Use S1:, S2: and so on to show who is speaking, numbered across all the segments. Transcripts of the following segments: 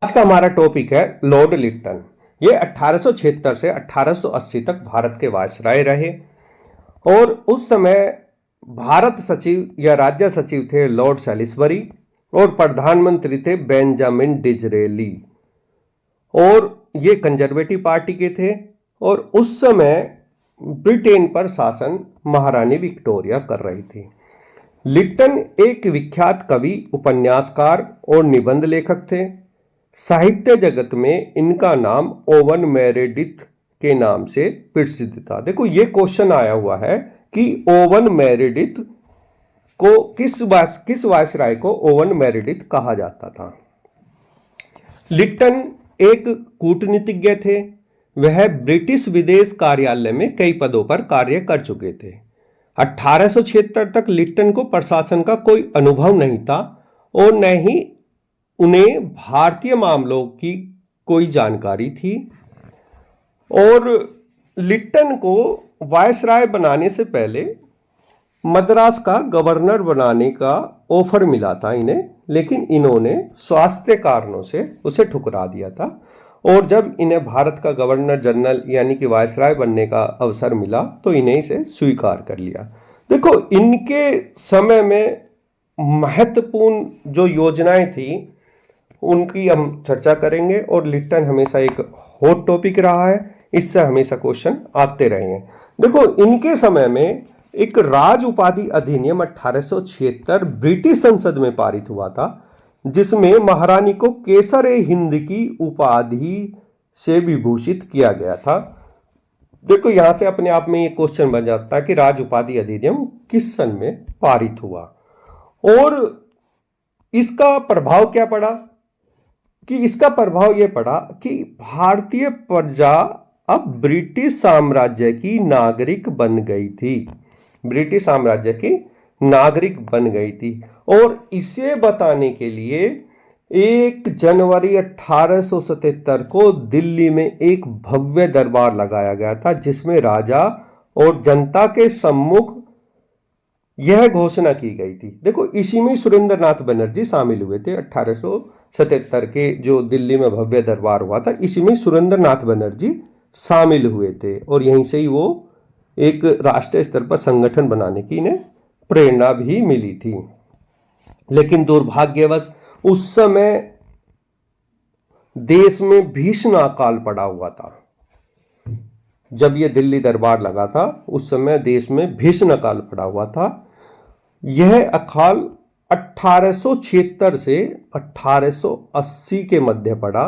S1: आज का हमारा टॉपिक है लॉर्ड लिट्टन। ये 1876 से 1880 तक भारत के वायसराय रहे और उस समय भारत सचिव या राज्य सचिव थे लॉर्ड सैलिसबरी और प्रधानमंत्री थे बेंजामिन डिजरेली और ये कंजर्वेटिव पार्टी के थे। और उस समय ब्रिटेन पर शासन महारानी विक्टोरिया कर रही थी। लिट्टन एक विख्यात कवि, उपन्यासकार और निबंध लेखक थे। साहित्य जगत में इनका नाम ओवन मेरेडिथ के नाम से प्रसिद्ध था। देखो ये क्वेश्चन आया हुआ है कि ओवन मेरेडिथ को किस वायसराय को ओवन मेरेडिथ कहा जाता था। लिट्टन एक कूटनीतिज्ञ थे। वह ब्रिटिश विदेश कार्यालय में कई पदों पर कार्य कर चुके थे। 1876 तक लिट्टन को प्रशासन का कोई अनुभव नहीं था और न ही उन्हें भारतीय मामलों की कोई जानकारी थी। और लिट्टन को वायसराय बनाने से पहले मद्रास का गवर्नर बनाने का ऑफर मिला था इन्हें, लेकिन इन्होंने स्वास्थ्य कारणों से उसे ठुकरा दिया था। और जब इन्हें भारत का गवर्नर जनरल यानी कि वायसराय बनने का अवसर मिला तो इन्हें इसे स्वीकार कर लिया। देखो इनके समय में महत्वपूर्ण जो योजनाएं थी उनकी हम चर्चा करेंगे। और लिट्टन हमेशा एक हॉट टॉपिक रहा है, इससे हमेशा क्वेश्चन आते रहे हैं। देखो इनके समय में एक राज उपाधि अधिनियम 1876 ब्रिटिश संसद में पारित हुआ था, जिसमें महारानी को केसर-ए-हिंद की उपाधि से विभूषित किया गया था। देखो यहां से अपने आप में ये क्वेश्चन बन जाता है कि राज उपाधि अधिनियम किस सन में पारित हुआ और इसका प्रभाव क्या पड़ा। कि इसका प्रभाव यह पड़ा कि भारतीय प्रजा अब ब्रिटिश साम्राज्य की नागरिक बन गई थी। ब्रिटिश साम्राज्य की नागरिक बन गई थी। और इसे बताने के लिए 1 जनवरी 1877 को दिल्ली में एक भव्य दरबार लगाया गया था, जिसमें राजा और जनता के सम्मुख यह घोषणा की गई थी। देखो इसी में सुरेंद्र नाथ बनर्जी शामिल हुए थे। 1877 के जो दिल्ली में भव्य दरबार हुआ था, इसी में सुरेंद्र नाथ बनर्जी शामिल हुए थे और यहीं से ही वो एक राष्ट्रीय स्तर पर संगठन बनाने की इन्हें प्रेरणा भी मिली थी। लेकिन दुर्भाग्यवश उस समय देश में भीषण अकाल पड़ा हुआ था। जब यह दिल्ली दरबार लगा था उस समय देश में भीषण अकाल पड़ा हुआ था। यह अकाल 1876 से 1880 के मध्य पड़ा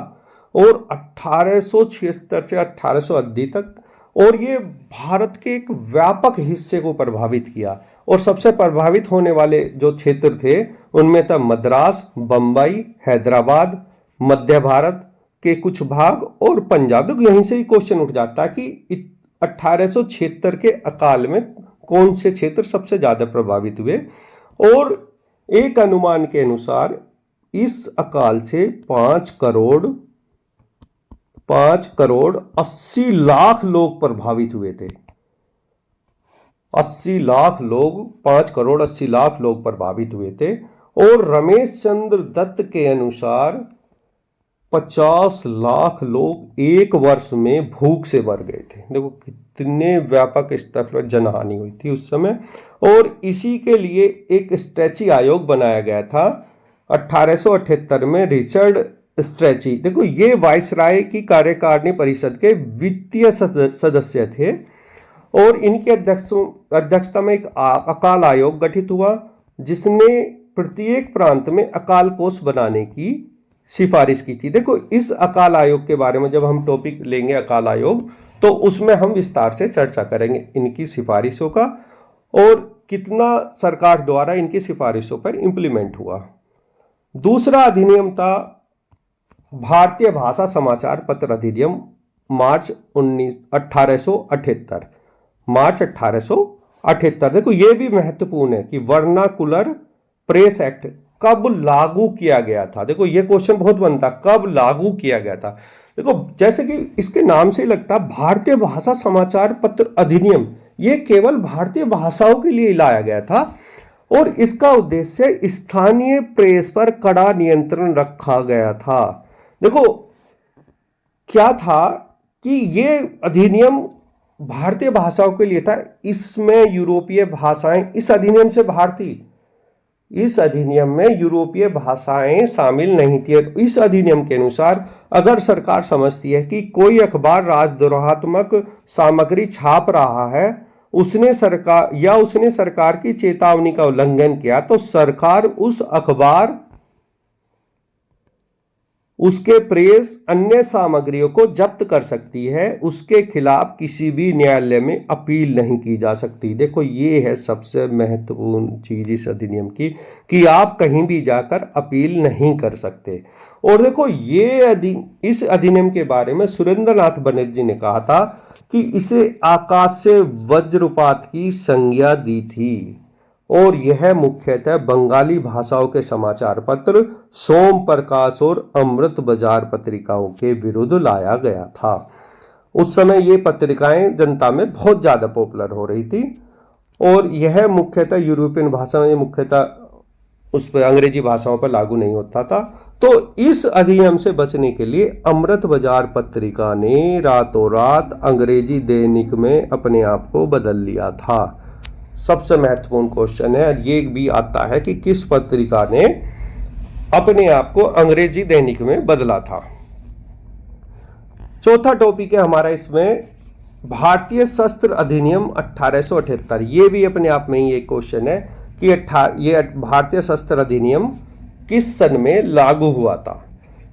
S1: और 1876 से 1880 तक, और ये भारत के एक व्यापक हिस्से को प्रभावित किया। और सबसे प्रभावित होने वाले जो क्षेत्र थे उनमें था मद्रास, बंबई, हैदराबाद, मध्य भारत के कुछ भाग और पंजाब। तो यहीं से ही क्वेश्चन उठ जाता कि 1876 के अकाल में कौन से क्षेत्र सबसे ज्यादा प्रभावित हुए। और एक अनुमान के अनुसार इस अकाल से 5 करोड़ 80 लाख लोग प्रभावित हुए थे। 80 लाख लोग, 5 करोड़ 80 लाख लोग प्रभावित हुए थे। और रमेश चंद्र दत्त के अनुसार 50 लाख लोग एक वर्ष में भूख से मर गए थे। देखो कितने व्यापक स्तर पर जनहानि हुई थी उस समय। और इसी के लिए एक स्ट्रेची आयोग बनाया गया था 1878 में, रिचर्ड स्ट्रेची। देखो ये वायसराय की कार्यकारिणी परिषद के वित्तीय सदस्य थे और इनकी अध्यक्षता में एक अकाल आयोग गठित हुआ, जिसने प्रत्येक प्रांत में अकाल कोष बनाने की सिफारिश की थी। देखो इस अकाल आयोग के बारे में जब हम टॉपिक लेंगे अकाल आयोग, तो उसमें हम विस्तार से चर्चा करेंगे इनकी सिफारिशों का और कितना सरकार द्वारा इनकी सिफारिशों पर इंप्लीमेंट हुआ। दूसरा अधिनियम था भारतीय भाषा समाचार पत्र अधिनियम, मार्च 1878। मार्च 1878। देखो ये भी महत्वपूर्ण है कि वर्नाकुलर प्रेस एक्ट कब लागू किया गया था। देखो ये क्वेश्चन बहुत बनता, कब लागू किया गया था। देखो जैसे कि इसके नाम से लगता, भारतीय भाषा समाचार पत्र अधिनियम ये केवल भारतीय भाषाओं के लिए लाया गया था और इसका उद्देश्य स्थानीय प्रेस पर कड़ा नियंत्रण रखा गया था। देखो क्या था कि ये अधिनियम भारतीय भाषाओं के लिए था, इसमें यूरोपीय भाषाएं इस अधिनियम से बाहर थी। इस अधिनियम में यूरोपीय भाषाएं शामिल नहीं थी। इस अधिनियम के अनुसार अगर सरकार समझती है कि कोई अखबार राजद्रोहात्मक सामग्री छाप रहा है, उसने सरकार की चेतावनी का उल्लंघन किया, तो सरकार उस अखबार, उसके प्रेस, अन्य सामग्रियों को जब्त कर सकती है। उसके खिलाफ किसी भी न्यायालय में अपील नहीं की जा सकती। देखो ये है सबसे महत्वपूर्ण चीज इस अधिनियम की, कि आप कहीं भी जाकर अपील नहीं कर सकते। और देखो इस अधिनियम के बारे में सुरेंद्रनाथ बनर्जी ने कहा था कि इसे आकाश से वज्रपात की संज्ञा दी थी, और यह मुख्यतः बंगाली भाषाओं के समाचार पत्र सोम प्रकाश और अमृत बाजार पत्रिकाओं के विरुद्ध लाया गया था। उस समय ये पत्रिकाएं जनता में बहुत ज्यादा पॉपुलर हो रही थी, और यह मुख्यतः यूरोपियन भाषा में, मुख्यतः उस पर अंग्रेजी भाषाओं पर लागू नहीं होता था। तो इस अधिनियम से बचने के लिए अमृत बाजार पत्रिका ने रातों रात अंग्रेजी दैनिक में अपने आप को बदल लिया था। सबसे महत्वपूर्ण क्वेश्चन है, ये भी आता है कि किस पत्रिका ने अपने आप को अंग्रेजी दैनिक में बदला था। चौथा टॉपिक है हमारा इसमें भारतीय शस्त्र अधिनियम 1878। ये भी अपने आप में ही एक क्वेश्चन है कि ये भारतीय शस्त्र अधिनियम किस सन में लागू हुआ था।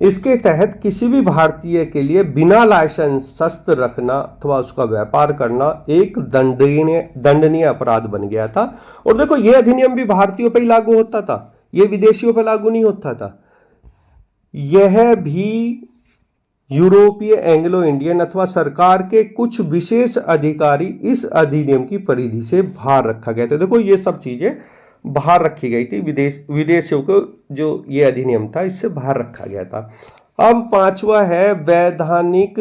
S1: इसके तहत किसी भी भारतीय के लिए बिना लाइसेंस शस्त्र रखना अथवा उसका व्यापार करना एक दंडनीय अपराध बन गया था। और देखो यह अधिनियम भी भारतीयों पर ही लागू होता था, यह विदेशियों पर लागू नहीं होता था। यह भी यूरोपीय, एंग्लो इंडियन अथवा सरकार के कुछ विशेष अधिकारी इस अधिनियम की परिधि से बाहर रखा गया था। देखो ये सब चीजें बाहर रखी गई थी, विदेशियों को जो ये अधिनियम था इससे बाहर रखा गया था। अब पांचवा है वैधानिक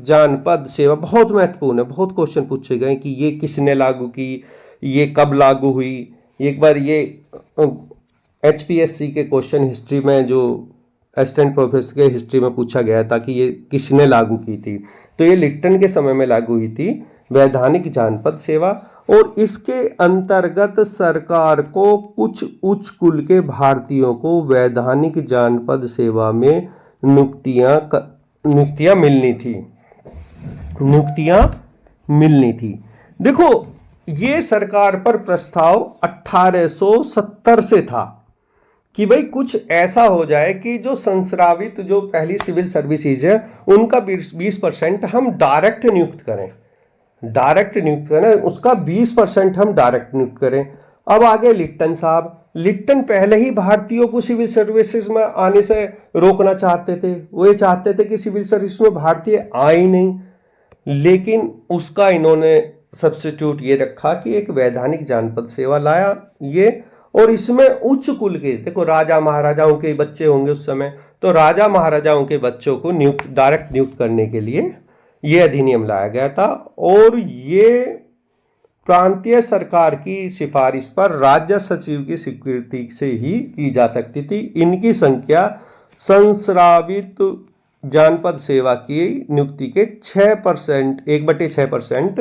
S1: जानपद सेवा। बहुत महत्वपूर्ण है, बहुत क्वेश्चन पूछे गए कि ये किसने लागू की, ये कब लागू हुई। एक बार ये HPSC के क्वेश्चन हिस्ट्री में, जो असिस्टेंट प्रोफेसर के हिस्ट्री में पूछा गया था कि ये किसने लागू की थी, तो ये लिट्टन के समय में लागू हुई थी, वैधानिक जानपद सेवा। और इसके अंतर्गत सरकार को कुछ उच्च कुल के भारतीयों को वैधानिक जानपद सेवा में नियुक्तियां मिलनी थी। देखो ये सरकार पर प्रस्ताव 1870 से था कि भाई कुछ ऐसा हो जाए कि जो संस्रावित, जो पहली सिविल सर्विसेज है, उनका 20% हम डायरेक्ट नियुक्त करें, उसका 20% हम डायरेक्ट नियुक्त करें। अब आगे लिट्टन साहब, लिट्टन पहले ही भारतीयों को सिविल सर्विसेज में आने से रोकना चाहते थे। वो ये चाहते थे कि सिविल सर्विस में भारतीय आए नहीं, लेकिन उसका इन्होंने सब्स्टिट्यूट ये रखा कि एक वैधानिक जानपद सेवा लाया ये। और इसमें उच्च कुल के, देखो राजा महाराजाओं के बच्चे होंगे उस समय, तो राजा महाराजाओं के बच्चों को डायरेक्ट नियुक्त करने के लिए ये अधिनियम लाया गया था। और ये प्रांतीय सरकार की सिफारिश पर राज्य सचिव की स्वीकृति से ही की जा सकती थी। इनकी संख्या संस्रावित जानपद सेवा की नियुक्ति के 6%, 1/6%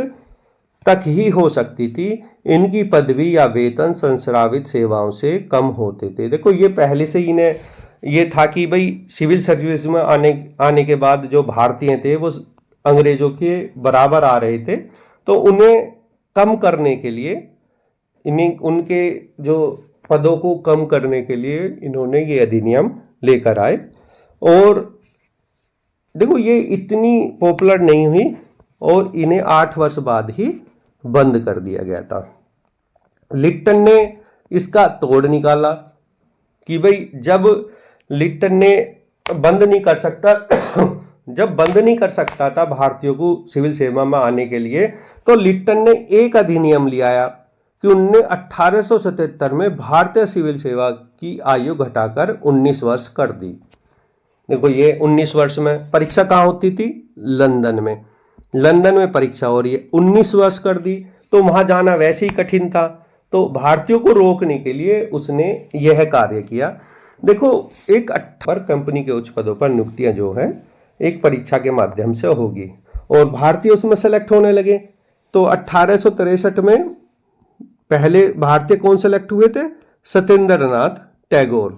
S1: तक ही हो सकती थी। इनकी पदवी या वेतन संस्रावित सेवाओं से कम होते थे। देखो ये पहले से इन्हें ये था कि भाई सिविल सर्विस में आने के बाद जो भारतीय थे वो अंग्रेजों के बराबर आ रहे थे, तो उन्हें कम करने के लिए, उनके जो पदों को कम करने के लिए इन्होंने ये अधिनियम लेकर आए। और देखो ये इतनी पॉपुलर नहीं हुई और इन्हें 8 वर्ष बाद ही बंद कर दिया गया था। लिट्टन ने इसका तोड़ निकाला कि भाई जब लिट्टन ने बंद नहीं कर सकता था भारतीयों को सिविल सेवा में आने के लिए, तो लिट्टन ने एक अधिनियम ले आया कि उन्होंने 1877 में भारतीय सिविल सेवा की आयु घटाकर 19 वर्ष कर दी। देखो ये 19 वर्ष में परीक्षा कहाँ होती थी? लंदन में परीक्षा हो रही है, 19 वर्ष कर दी, तो वहां जाना वैसे ही कठिन था। तो भारतीयों को रोकने के लिए उसने यह कार्य किया। देखो, एक 18 कंपनी के उच्च पदों पर नियुक्तियां जो है एक परीक्षा के माध्यम से होगी और भारतीय उसमें सेलेक्ट होने लगे। तो 1863 में पहले भारतीय कौन सेलेक्ट हुए थे? सत्येंद्रनाथ टैगोर।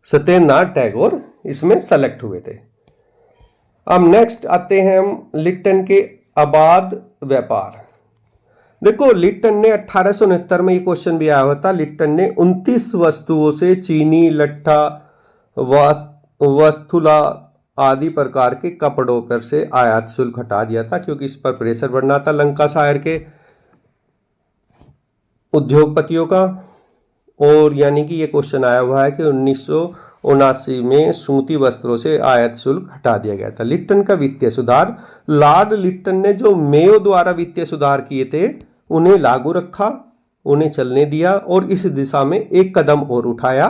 S1: सत्येंद्रनाथ टैगोर इसमें सेलेक्ट हुए थे। अब नेक्स्ट आते हैं हम लिप्टन के अबाध व्यापार। देखो, लिप्टन ने 1869 में ये क्वेश्चन भी आया हुआ था। लिप्टन ने 29 वस्तुओं से चीनी, लट्ठा, वस्तुला आदि प्रकार के कपड़ों पर से आयात शुल्क हटा दिया था, क्योंकि इस पर प्रेशर बढ़ना था लंकाशायर के उद्योगपतियों का। और यानी कि ये क्वेश्चन आया हुआ है कि 1979 में सूती वस्त्रों से आयात शुल्क हटा दिया गया था। लिप्टन का वित्तीय सुधार, लॉर्ड लिप्टन ने जो मेयो द्वारा वित्तीय सुधार किए थे उन्हें लागू रखा, उन्हें चलने दिया और इस दिशा में एक कदम और उठाया।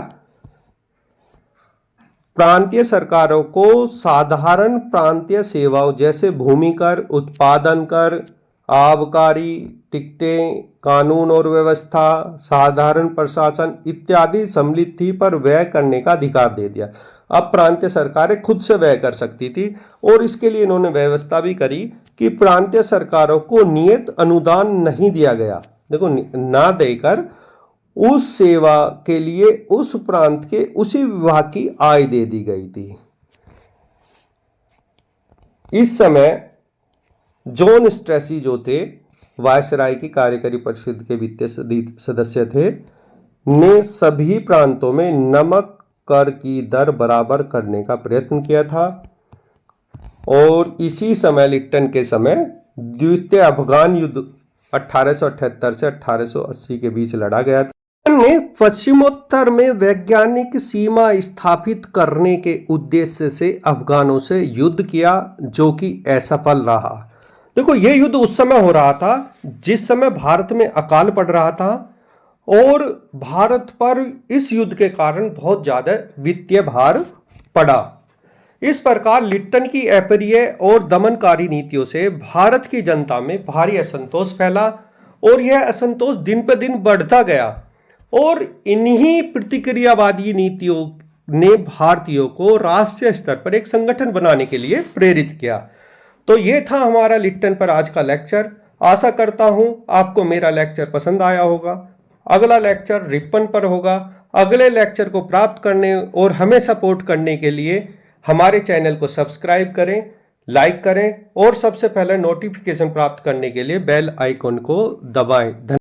S1: प्रांतीय सरकारों को साधारण प्रांतीय सेवाओं जैसे भूमि कर, उत्पादन कर, आबकारी, टिकटें, कानून और व्यवस्था, साधारण प्रशासन इत्यादि सम्मिलित थी पर व्यय करने का अधिकार दे दिया। अब प्रांतीय सरकारें खुद से व्यय कर सकती थी और इसके लिए इन्होंने व्यवस्था भी करी कि प्रांतीय सरकारों को नियत अनुदान नहीं दिया गया। देखो, ना देकर उस सेवा के लिए उस प्रांत के उसी विभाग की आय दे दी गई थी। इस समय जॉन स्ट्रेसी जो थे वायसराय की कार्यकारी परिषद के वित्तीय सदस्य थे, ने सभी प्रांतों में नमक कर की दर बराबर करने का प्रयत्न किया था। और इसी समय लिप्टन के समय द्वितीय अफगान युद्ध 1878 से 1880 के बीच लड़ा गया था। ने पश्चिमोत्तर में वैज्ञानिक सीमा स्थापित करने के उद्देश्य से अफगानों से युद्ध किया, जो कि असफल रहा। देखो, यह युद्ध उस समय हो रहा था जिस समय भारत में अकाल पड़ रहा था और भारत पर इस युद्ध के कारण बहुत ज्यादा वित्तीय भार पड़ा। इस प्रकार लिप्टन की अप्रिय और दमनकारी नीतियों से भारत की जनता में भारी असंतोष फैला और यह असंतोष दिन पर दिन बढ़ता गया और इन्हीं प्रतिक्रियावादी नीतियों ने भारतीयों को राष्ट्रीय स्तर पर एक संगठन बनाने के लिए प्रेरित किया। तो ये था हमारा लिप्टन पर आज का लेक्चर। आशा करता हूं आपको मेरा लेक्चर पसंद आया होगा। अगला लेक्चर रिपन पर होगा। अगले लेक्चर को प्राप्त करने और हमें सपोर्ट करने के लिए हमारे चैनल को सब्सक्राइब करें, लाइक करें और सबसे पहले नोटिफिकेशन प्राप्त करने के लिए बेल आइकन को दबाएं।